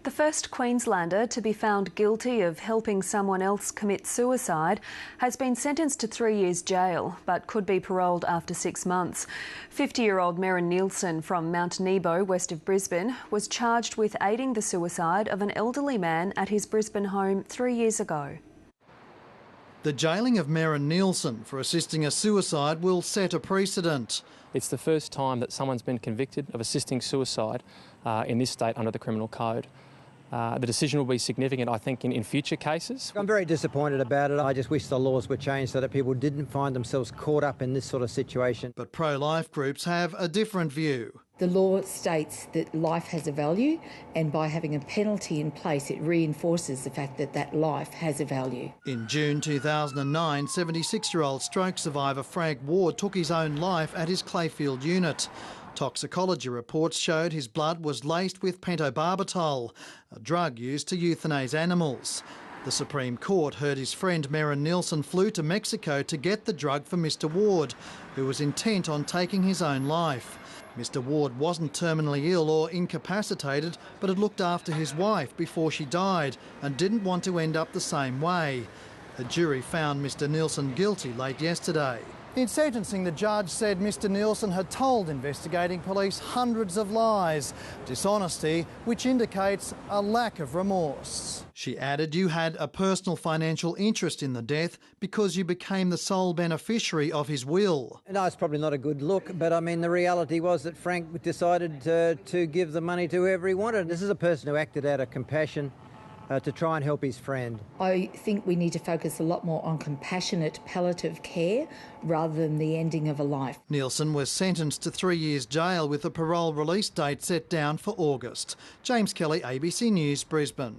The first Queenslander to be found guilty of helping someone else commit suicide has been sentenced to 3 years jail, but could be paroled after 6 months. 50-year-old Merin Nielsen from Mount Nebo, west of Brisbane, was charged with aiding the suicide of an elderly man at his Brisbane home 3 years ago. The jailing of Merin Nielsen for assisting a suicide will set a precedent. It's the first time that someone's been convicted of assisting suicide in this state under the Criminal Code. The decision will be significant, I think, in future cases. I'm very disappointed about it. I just wish the laws were changed so that people didn't find themselves caught up in this sort of situation. But pro-life groups have a different view. The law states that life has a value, and by having a penalty in place, it reinforces the fact that that life has a value. In June 2009, 76-year-old stroke survivor Frank Ward took his own life at his Clayfield unit. Toxicology reports showed his blood was laced with pentobarbital, a drug used to euthanase animals. The Supreme Court heard his friend Merin Nielsen flew to Mexico to get the drug for Mr Ward, who was intent on taking his own life. Mr Ward wasn't terminally ill or incapacitated, but had looked after his wife before she died and didn't want to end up the same way. A jury found Mr Nielsen guilty late yesterday. In sentencing, the judge said Mr Nielsen had told investigating police hundreds of lies, dishonesty, which indicates a lack of remorse. She added you had a personal financial interest in the death because you became the sole beneficiary of his will. No, it's probably not a good look, but I mean the reality was that Frank decided to give the money to whoever he wanted. This is a person who acted out of compassion to try and help his friend. I think we need to focus a lot more on compassionate palliative care rather than the ending of a life. Nielsen was sentenced to 3 years jail with a parole release date set down for August. James Kelly, ABC News, Brisbane.